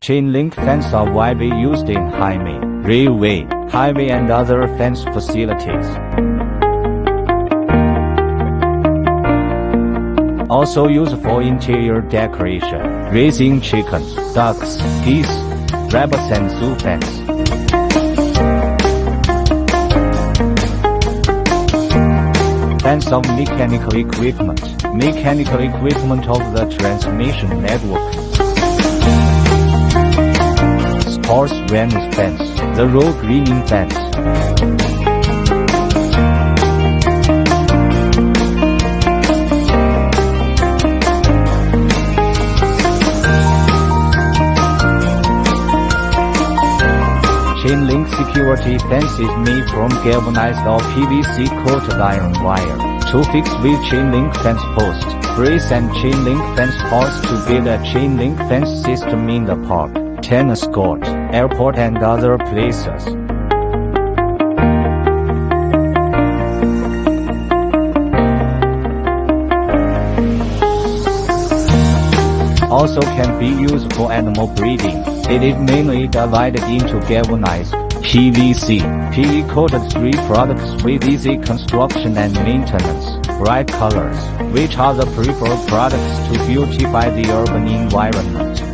Chain link fence are widely used in highway, railway, highway and other fence facilities. Also used for interior decoration, raising chickens, ducks, geese, rabbits and zoo fence. Fence of mechanical equipment of the transmission network. Sports range fence, the road greening fence. Chain link security fence is made from galvanized or PVC coated iron wire to fix with chain link fence post, brace and chain link fence parts to build a chain link fence system in the park, tennis court, airport and other places. Also can be used for animal breeding. It is mainly divided into galvanized, PVC, PE-coated 3 products with easy construction and maintenance, bright colors, which are the preferred products to beautify the urban environment.